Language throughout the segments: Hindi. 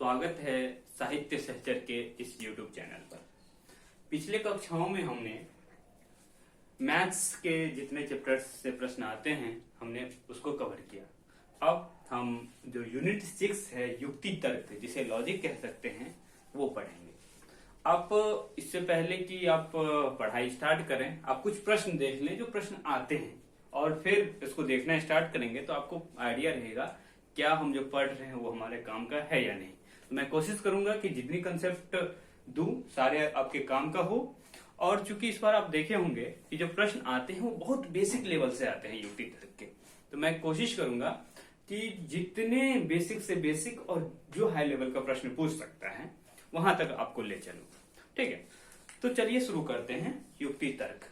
स्वागत है साहित्य सहचर के इस YouTube चैनल पर। पिछले कक्षाओं में हमने मैथ्स के जितने चैप्टर्स से प्रश्न आते हैं हमने उसको कवर किया। अब हम जो यूनिट 6 है युक्ति तर्क, जिसे लॉजिक कह सकते हैं, वो पढ़ेंगे। आप इससे पहले कि आप पढ़ाई स्टार्ट करें, आप कुछ प्रश्न देख लें जो प्रश्न आते हैं और फिर इसको देखना स्टार्ट करेंगे तो आपको आइडिया रहेगा क्या हम जो पढ़ रहे हैं वो हमारे काम का है या नहीं। तो मैं कोशिश करूंगा कि जितनी कंसेप्ट दूं सारे आपके काम का हो। और चूंकि इस बार आप देखे होंगे कि जो प्रश्न आते हैं वो बहुत बेसिक लेवल से आते हैं युक्ति तर्क के, तो मैं कोशिश करूंगा कि जितने बेसिक से बेसिक और जो हाई लेवल का प्रश्न पूछ सकता है वहां तक आपको ले चलूं। ठीक है, तो चलिए शुरू करते हैं युक्ति तर्क।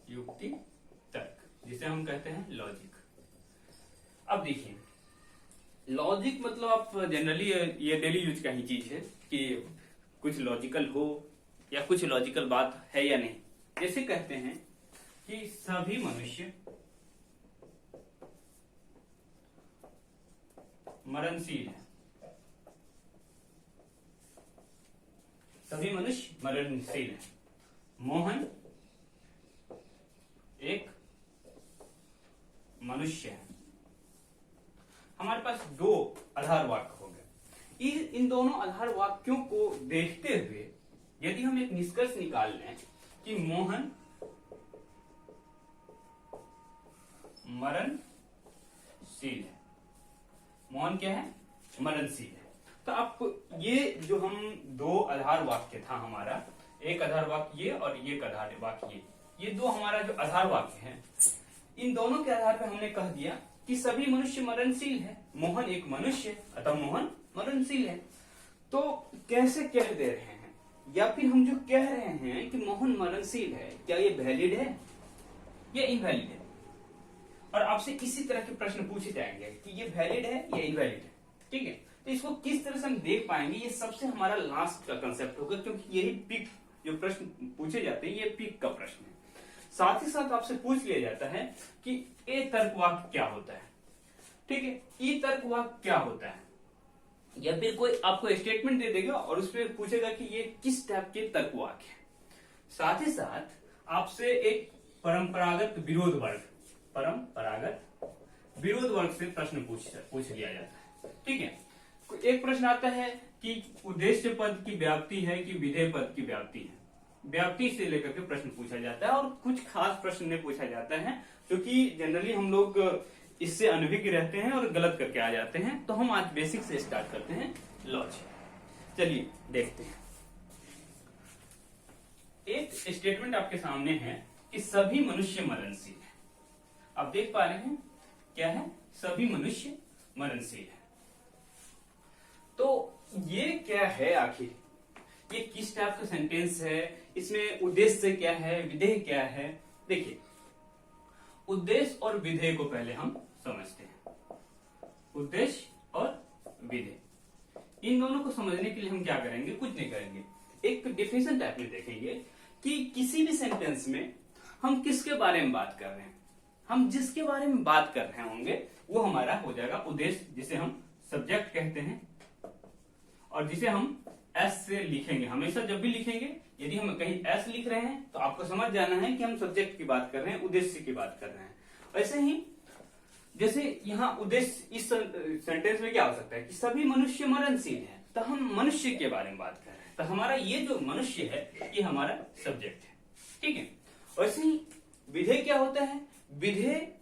युक्ति तर्क जिसे हम कहते हैं लॉजिक। अब देखिए, लॉजिक मतलब आप जनरली ये डेली यूज का ही चीज है कि कुछ लॉजिकल हो या कुछ लॉजिकल बात है या नहीं। जैसे कहते हैं कि सभी मनुष्य मरणशील है, सभी मनुष्य मरणशील है। मोहन एक मनुष्य है। हमारे पास दो आधार वाक्य हो गए। इन दोनों आधार वाक्यों को देखते हुए यदि हम एक निष्कर्ष निकाल लें कि मोहन मरणशील है, मोहन क्या है, मरणशील है। तो आपको ये जो हम दो आधार वाक्य था हमारा, एक आधार वाक्य ये और एक आधार वाक्य ये दो हमारा जो आधार वाक्य है, इन दोनों के आधार पर हमने कह दिया कि सभी मनुष्य मरणशील है। मोहन एक मनुष्य, अतः मोहन मरणशील है। तो कैसे कह दे रहे हैं, या फिर हम जो कह रहे हैं कि मोहन मरणशील है, क्या ये वैलिड है या इनवैलिड है? और आपसे इसी तरह के प्रश्न पूछे जाएंगे कि ये वैलिड है या इनवैलिड है। ठीक है, तो इसको किस तरह से हम देख पाएंगे, ये सबसे हमारा लास्ट का कंसेप्ट होगा, क्योंकि यही पिक जो प्रश्न पूछे जाते हैं ये पिक का प्रश्न है। साथ ही साथ आपसे पूछ लिया जाता है कि ए तर्क वाक्य क्या होता है, ठीक है, ई तर्क वाक्य क्या होता है, या फिर कोई आपको स्टेटमेंट दे देगा और उसमें पूछेगा कि ये किस टाइप के तर्क वाक्य है। साथ ही साथ आपसे एक परंपरागत विरोध वर्ग से प्रश्न पूछ लिया जाता है। ठीक है, एक प्रश्न आता है कि उद्देश्य पद की व्याप्ति है कि विधेय पद की व्याप्ति है। व्याप्ति से लेकर के प्रश्न पूछा जाता है और कुछ खास प्रश्न में पूछा जाता है, क्योंकि जनरली हम लोग इससे अनभिज्ञ रहते हैं और गलत करके आ जाते हैं। तो हम आज बेसिक से स्टार्ट करते हैं लॉजिक। चलिए देखते हैं। एक स्टेटमेंट आपके सामने है कि सभी मनुष्य मरणशील है। आप देख पा रहे हैं क्या है, सभी मनुष्य मरणशील है। तो ये क्या है, आखिर ये किस टाइप का सेंटेंस है, इसमें उद्देश्य क्या है, विधेय क्या है? देखिए, उद्देश्य और विधेय को पहले हम समझते हैं। उद्देश्य और विधेय, इन दोनों को समझने के लिए हम क्या करेंगे, कुछ नहीं करेंगे, एक डिफिनेशन टाइप में देखेंगे कि किसी भी सेंटेंस में हम किसके बारे में बात कर रहे हैं। हम जिसके बारे में बात कर रहे होंगे वो हमारा हो जाएगा उद्देश्य, जिसे हम सब्जेक्ट कहते हैं, और जिसे हम एस से लिखेंगे। हमेशा जब भी लिखेंगे, यदि हम कहीं एस लिख रहे हैं तो आपको समझ जाना है कि हम सब्जेक्ट की बात कर रहे हैं, उद्देश्य की बात कर रहे हैं। वैसे ही जैसे यहाँ उद्देश्य इस सेंटेंस में क्या हो सकता है कि सभी मनुष्य मरणशील है, तो हम मनुष्य के बारे में बात कर रहे हैं, तो हमारा ये जो मनुष्य है ये हमारा सब्जेक्ट है। ठीक है, वैसे ही विधेय क्या होता है, विधेय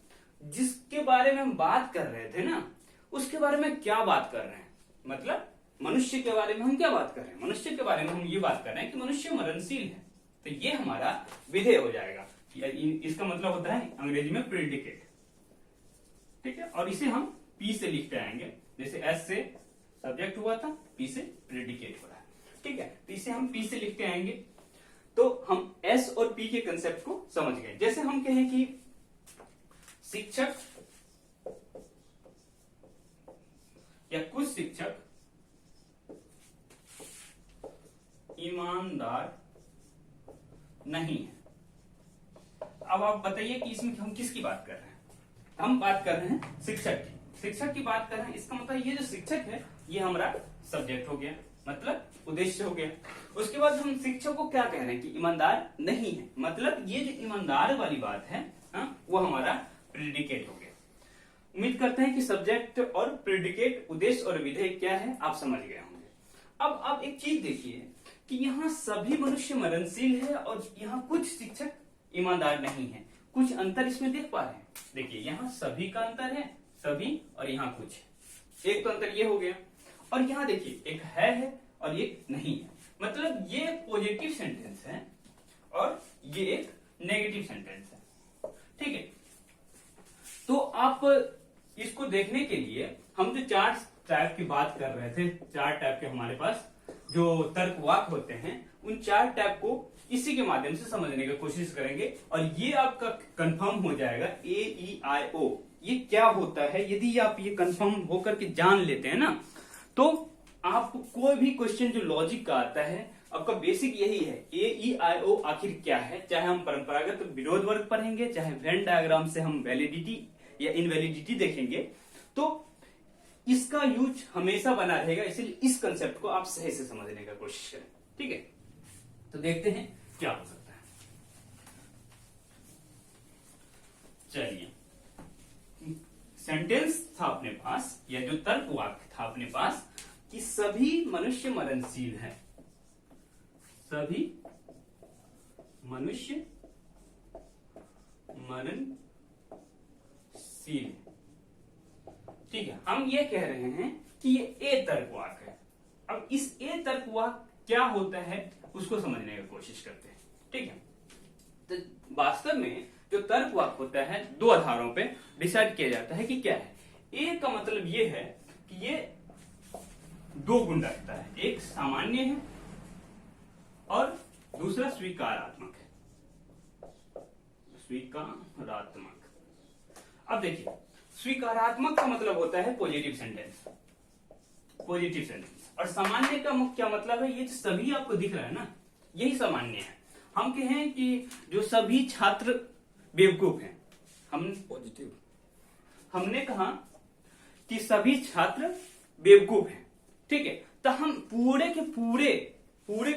जिसके बारे में हम बात कर रहे थे ना, उसके बारे में क्या बात कर रहे हैं, मतलब मनुष्य के बारे में हम क्या बात कर रहे हैं, मनुष्य के बारे में हम ये बात कर रहे हैं कि मनुष्य मरणशील है, तो ये हमारा विधेय हो जाएगा। इसका मतलब होता है अंग्रेजी में प्रेडिकेट। ठीक है, और इसे हम पी से लिखते आएंगे, जैसे एस से सब्जेक्ट हुआ था, पी से प्रेडिकेट हो रहा है। ठीक है, तो इसे हम पी से लिखते आएंगे, तो हम एस और पी के कंसेप्ट को समझ गए। जैसे हम कहें कि शिक्षक या कुछ शिक्षक ईमानदार नहीं है। अब आप बताइए कि इसमें हम किसकी बात कर रहे हैं? हम बात कर रहे हैं शिक्षक की। शिक्षक की बात कर रहे हैं, इसका मतलब ये जो शिक्षक है ये हमारा सब्जेक्ट हो गया, मतलब उद्देश्य हो गया। उसके बाद हम शिक्षक को क्या कह रहे हैं कि ईमानदार नहीं है, मतलब ये जो ईमानदार वाली बात है वो हमारा प्रेडिकेट हो गया। उम्मीद करते हैं कि सब्जेक्ट और प्रेडिकेट, उद्देश्य और विधेय क्या है आप समझ गए होंगे। अब आप एक चीज देखिए कि यहाँ सभी मनुष्य मरणशील है और यहाँ कुछ शिक्षक ईमानदार नहीं है। कुछ अंतर इसमें देख पा रहे हैं? देखिए यहाँ सभी का अंतर है, सभी, और यहाँ कुछ, एक तो अंतर ये हो गया। और यहाँ देखिए एक है और ये नहीं है, मतलब ये पॉजिटिव सेंटेंस है और ये एक नेगेटिव सेंटेंस है। ठीक है, तो आप इसको देखने के लिए हम जो चार टाइप की बात कर रहे थे, चार टाइप के हमारे पास जो तर्कवाक होते हैं, उन चार टाइप को इसी के माध्यम से समझने की कोशिश करेंगे और ये आपका कंफर्म हो जाएगा AEIO ये क्या होता है। यदि आप ये कंफर्म होकर के जान लेते हैं ना, तो आपको कोई भी क्वेश्चन जो लॉजिक का आता है, आपका बेसिक यही है AEIO आखिर क्या है। चाहे हम परंपरागत विरोध वर्ग पढ़ेंगे, चाहे वेन डायग्राम से हम वैलिडिटी या इनवैलिडिटी देखेंगे, तो इसका यूज हमेशा बना रहेगा। इसलिए इस कंसेप्ट को आप सही से समझने का कोशिश करें। ठीक है, तो देखते हैं क्या हो सकता है। चलिए, सेंटेंस था अपने पास, या जो तर्क वाक्य था अपने पास कि सभी मनुष्य मरणशील है, सभी मनुष्य मरणशील। ठीक है, हम ये कह रहे हैं कि ये ए तर्कवाक है। अब इस ए तर्कवाक क्या होता है उसको समझने की कोशिश करते हैं। ठीक है, तो वास्तव में जो तर्कवाक होता है दो आधारों पे डिसाइड किया जाता है कि क्या है। ए का मतलब ये है कि ये दो गुण रखता है, एक सामान्य है और दूसरा स्वीकारात्मक है, स्वीकारात्मक। अब देखिए, स्वीकारात्मक का मतलब होता है पॉजिटिव सेंटेंस, पॉजिटिव सेंटेंस, और सामान्य का क्या मतलब है, ये सभी आपको दिख रहा है ना, यही सामान्य है। हम कहें कि जो सभी छात्र बेवकूफ हैं, हम पॉजिटिव, हमने कहा कि सभी छात्र बेवकूफ हैं। ठीक है, तो हम पूरे के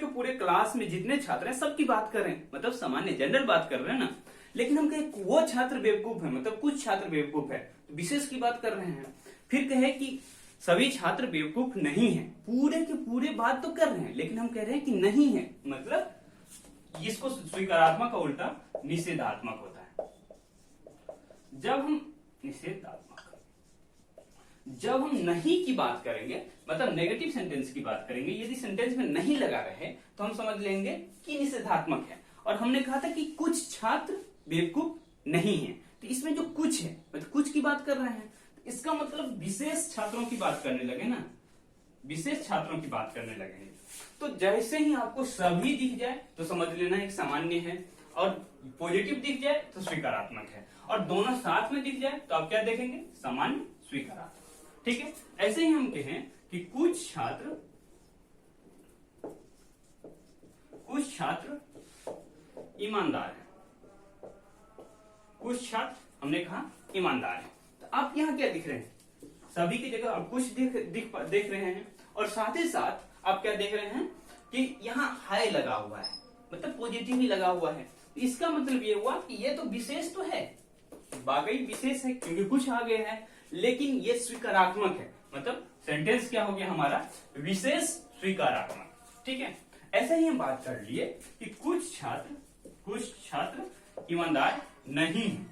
पूरे क्लास में जितने छात्र हैं सबकी बात कर रहे हैं, मतलब सामान्य जनरल बात कर रहे हैं ना। लेकिन हम कहें वो छात्र बेवकूफ है, मतलब कुछ छात्र बेवकूफ है, तो विशेष की बात कर रहे हैं। फिर कहे कि सभी छात्र बेवकूफ नहीं है, पूरे के पूरे बात तो कर रहे हैं, लेकिन हम कह रहे हैं कि नहीं है, मतलब इसको स्वीकारात्मक का उल्टा निषेधात्मक होता है। जब हम नहीं की बात करेंगे, मतलब नेगेटिव सेंटेंस की बात करेंगे, यदि सेंटेंस में नहीं लगा रहे तो हम समझ लेंगे कि निषेधात्मक है। और हमने कहा था कि कुछ छात्र बेवकूफ नहीं है, तो इसमें जो कुछ है, मतलब कुछ की बात कर रहे हैं, तो इसका मतलब विशेष छात्रों की बात करने लगे ना, विशेष छात्रों की बात करने लगेंगे। तो जैसे ही आपको सभी दिख जाए तो समझ लेना एक सामान्य है, और पॉजिटिव दिख जाए तो स्वीकारात्मक है, और दोनों साथ में दिख जाए तो आप क्या देखेंगे, सामान्य स्वीकारात्मक। ठीक है, ऐसे ही हम कहें कि कुछ छात्र ईमानदार है, कुछ छात्र हमने कहा ईमानदार है। तो आप यहाँ क्या दिख रहे हैं, सभी की जगह आप कुछ देख रहे हैं, और साथ ही साथ आप क्या देख रहे हैं कि यहाँ हाई लगा हुआ है, मतलब पॉजिटिव ही लगा हुआ है। इसका मतलब ये हुआ कि ये तो विशेष तो है, वाकई विशेष है क्योंकि कुछ आगे है, लेकिन ये स्वीकारात्मक है, मतलब सेंटेंस क्या हो गया हमारा, विशेष स्वीकारात्मक। ठीक है, ऐसे ही हम बात कर लिए कि कुछ छात्र ईमानदार नहीं है।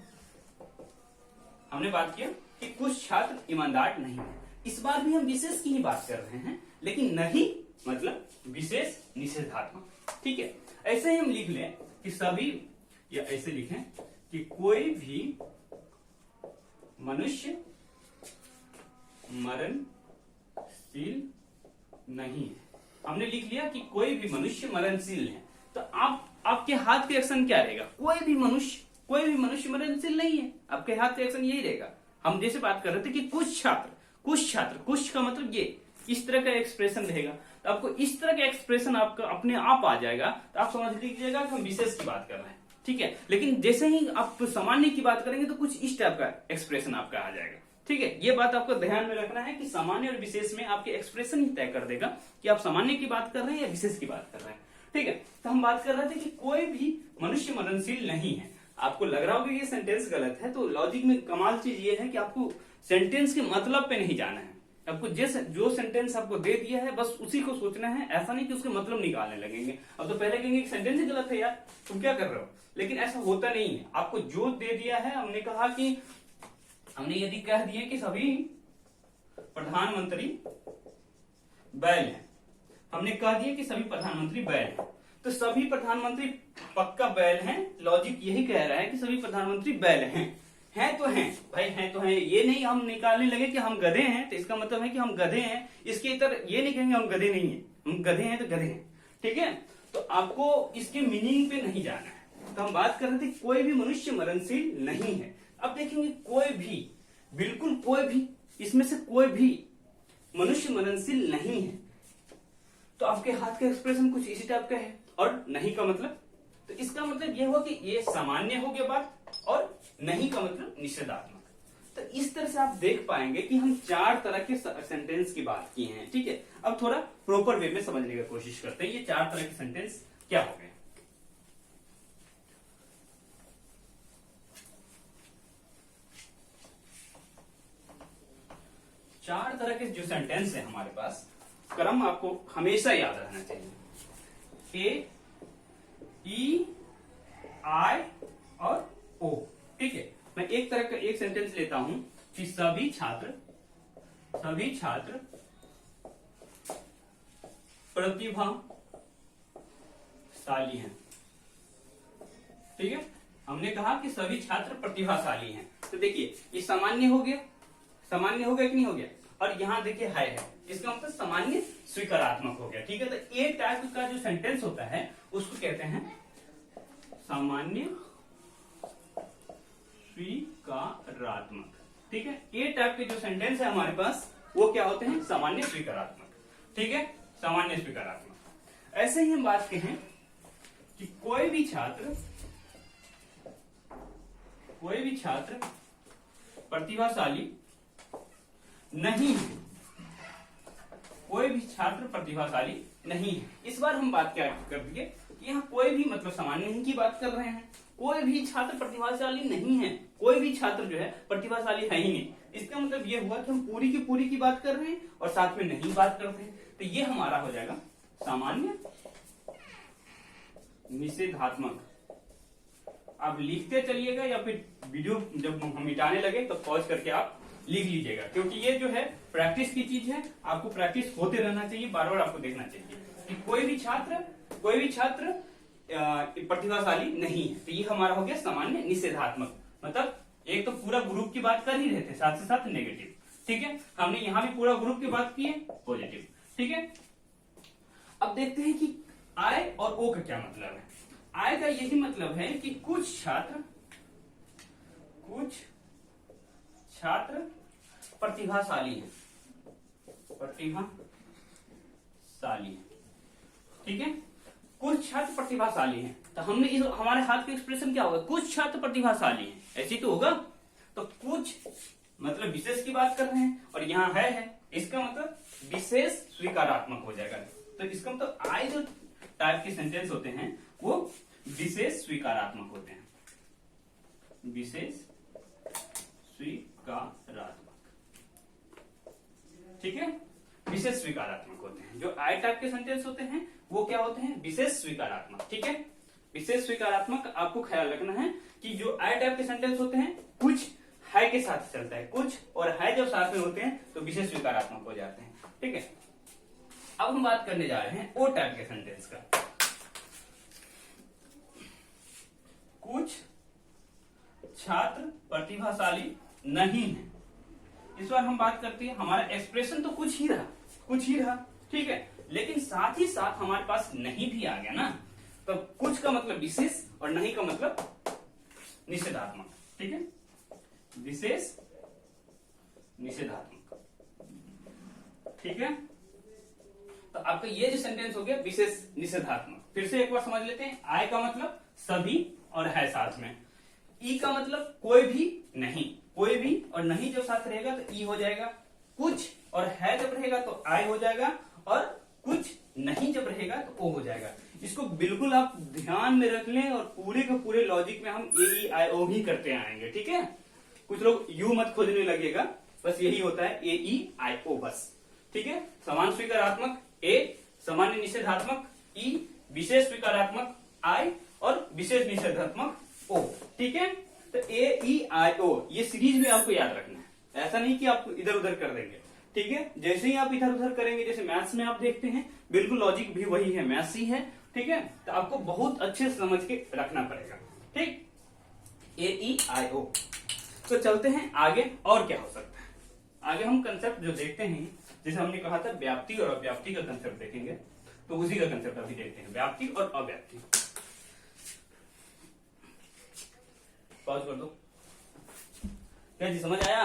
हमने बात किया कि कुछ छात्र ईमानदार नहीं है, इस बार भी हम विशेष की ही बात कर रहे हैं, लेकिन नहीं मतलब विशेष निषेधात्मक। ठीक है, ऐसे ही हम लिख लें कि सभी, या ऐसे लिखें कि कोई भी मनुष्य मरणशील नहीं है। हमने लिख लिया कि कोई भी मनुष्य मरणशील है, तो आपके हाथ के एक्शन क्या रहेगा, कोई भी मनुष्य मरणशील नहीं है, आपके हाथ के एक्शन यही रहेगा। हम जैसे बात कर रहे थे कि कुछ छात्र, कुछ का मतलब ये इस तरह का एक्सप्रेशन रहेगा, तो आपको इस तरह का एक्सप्रेशन आपका अपने आप आ जाएगा, तो आप समझ लीजिएगा कि हम विशेष की बात कर रहे हैं। ठीक है, लेकिन जैसे ही आप सामान्य की बात करेंगे तो कुछ इस टाइप का एक्सप्रेशन आपका आ जाएगा। ठीक है, ये बात आपको ध्यान में रखना है कि सामान्य और विशेष में आपके एक्सप्रेशन ही तय कर देगा कि आप सामान्य की बात कर रहे हैं या विशेष की बात कर रहे हैं। ठीक है, तो हम बात कर रहे थे कि कोई भी मनुष्य मरणशील नहीं है। आपको लग रहा होगा ये सेंटेंस गलत है, तो लॉजिक में कमाल चीज ये है कि आपको सेंटेंस के मतलब पे नहीं जाना है। आपको जो सेंटेंस आपको दे दिया है बस उसी को सोचना है, ऐसा नहीं कि उसके मतलब निकालने लगेंगे। अब तो पहले कहेंगे कि सेंटेंस ही गलत है यार, तुम क्या कर रहे हो, लेकिन ऐसा होता नहीं है। आपको जो दे दिया है, हमने यदि कह दिए कि सभी प्रधानमंत्री बैल हैं, हमने कह दिया कि सभी प्रधानमंत्री बैल हैं, तो सभी प्रधानमंत्री पक्का बैल हैं। लॉजिक यही कह रहा है कि सभी प्रधानमंत्री बैल हैं तो हैं भाई, हैं तो हैं। ये नहीं हम निकालने लगे कि हम गधे हैं तो इसका मतलब है कि हम गधे हैं, इसके इतर ये नहीं कहेंगे हम गधे नहीं है, हम गधे हैं तो गधे हैं। ठीक है, तो आपको इसके मीनिंग पे नहीं जाना है। तो हम बात कर रहे थे कोई भी मनुष्य मरणशील नहीं है। अब देखेंगे कोई भी, बिल्कुल कोई भी, इसमें से कोई भी मनुष्य मरणशील नहीं है, तो आपके हाथ का एक्सप्रेशन कुछ इसी टाइप का है। और नहीं का मतलब, तो इसका मतलब यह हुआ कि ये सामान्य हो गया बात, और नहीं का मतलब निषेधात्मक। तो इस तरह से आप देख पाएंगे कि हम 4 तरह के सेंटेंस की बात की हैं। ठीक है, अब थोड़ा प्रॉपर वे में समझने की कोशिश करते हैं ये 4 तरह के सेंटेंस क्या हो गए। चार तरह के जो सेंटेंस है हमारे पास, क्रम आपको हमेशा याद रखना चाहिए, ए, ई, आई और ओ। ठीक है, मैं एक तरह का एक सेंटेंस लेता हूं कि सभी छात्र प्रतिभाशाली हैं। ठीक है, हमने कहा कि सभी छात्र प्रतिभाशाली हैं, तो देखिए ये सामान्य हो गया कि नहीं हो गया, और यहां देखिए है, इसका मतलब सामान्य स्वीकारात्मक हो गया। ठीक है, तो एक टाइप का जो सेंटेंस होता है उसको कहते हैं सामान्य स्वीकारात्मक। ठीक है, ये टाइप के जो सेंटेंस है हमारे पास वो क्या होते हैं, सामान्य स्वीकारात्मक। ठीक है, सामान्य स्वीकारात्मक। ऐसे ही हम बात कहें कि कोई भी छात्र प्रतिभाशाली नहीं है, कोई भी छात्र प्रतिभाशाली नहीं है। इस बार हम बात क्या कर दिए कि यहाँ कोई भी मतलब सामान्य नहीं की बात कर रहे हैं, कोई भी छात्र प्रतिभाशाली नहीं है, कोई भी छात्र जो है प्रतिभाशाली है ही नहीं। इसका मतलब ये हुआ कि हम पूरी की बात कर रहे हैं और साथ में नहीं बात करते हैं, तो ये हमारा हो जाएगा सामान्य निषेधात्मक। आप लिखते चलिएगा या फिर वीडियो जब हम मिटाने लगे तो पॉज करके आप लिख लीजिएगा, क्योंकि ये जो है प्रैक्टिस की चीज है, आपको प्रैक्टिस होते रहना चाहिए, बार बार आपको देखना चाहिए कि कोई भी छात्र प्रतिभाशाली नहीं है। तो ये हमारा हो गया सामान्य निषेधात्मक, मतलब एक तो पूरा ग्रुप की बात कर ही रहे थे, साथ से साथ नेगेटिव। ठीक है, हमने यहां भी पूरा ग्रुप की बात की है, पॉजिटिव। ठीक है, अब देखते हैं कि आई और ओ का क्या मतलब है। आई का यही मतलब है कि कुछ छात्र प्रतिभाशाली है, ठीक है, कुछ छात्र प्रतिभाशाली हैं। तो हमने इस हमारे हाथ के एक्सप्रेशन क्या होगा, कुछ छात्र प्रतिभाशाली हैं, ऐसी तो होगा। तो कुछ मतलब विशेष की बात कर रहे हैं और यहाँ है, इसका मतलब विशेष स्वीकारात्मक हो जाएगा। तो इसका मतलब आई जो टाइप के सेंटेंस होते हैं वो विशेष स्वीकारात्मक होते हैं, विशेष स्वीकारात्मक। ठीक है, विशेष स्वीकारात्मक होते हैं। जो आई टाइप के सेंटेंस होते हैं वो क्या होते हैं, विशेष स्वीकारात्मक। ठीक है, विशेष स्वीकारात्मक आपको ख्याल रखना है कि जो आई टाइप के सेंटेंस होते हैं कुछ है के साथ चलता है, कुछ और है जब साथ में होते हैं तो विशेष स्वीकारात्मक हो जाते हैं। ठीक है, अब हम बात करने जा रहे हैं ओ टाइप के सेंटेंस का। कुछ छात्र प्रतिभाशाली नहीं है। इस बार हम बात करते हैं, हमारा एक्सप्रेशन तो कुछ ही रहा, ठीक है, लेकिन साथ ही साथ हमारे पास नहीं भी आ गया ना, तो कुछ का मतलब विशेष और नहीं का मतलब निषेधात्मक। ठीक है, विशेष निषेधात्मक। ठीक है, तो आपका ये जो सेंटेंस हो गया विशेष निषेधात्मक। फिर से एक बार समझ लेते हैं, आई का मतलब सभी और है साथ में, ई का मतलब कोई भी नहीं, कोई भी और नहीं जब साथ रहेगा तो ई हो जाएगा, कुछ और है जब रहेगा तो आई हो जाएगा, और कुछ नहीं जब रहेगा तो ओ हो जाएगा। इसको बिल्कुल आप ध्यान में रख लें और पूरे के पूरे लॉजिक में हम ए ई आई ओ ही करते आएंगे, ठीक है। कुछ लोग यू मत खोजने लगेगा, बस यही होता है ए ई आई ओ बस, ठीक है। समान स्वीकारात्मक ए, सामान्य निषेधात्मक ई, विशेष स्वीकारात्मक आई और विशेष निषेधात्मक ओ, ठीक है। तो ए ई आई ओ ये सीरीज में आपको याद रखना है, ऐसा नहीं कि आप इधर उधर कर देंगे, ठीक है। जैसे ही आप इधर उधर करेंगे, जैसे मैथ्स में आप देखते हैं बिल्कुल लॉजिक भी वही है, मैथ्स ही है, ठीक है। तो आपको बहुत अच्छे से समझ के रखना पड़ेगा, ठीक। ए ई आई ओ। तो चलते हैं आगे, और क्या हो सकता है। आगे हम कंसेप्ट जो देखते हैं, जैसे हमने कहा था व्याप्ति और अव्याप्ति का कंसेप्ट देखेंगे, तो उसी का कंसेप्ट अभी देखते हैं, व्याप्ति और अव्याप्ति। पॉज कर दो। क्या जी समझ आया?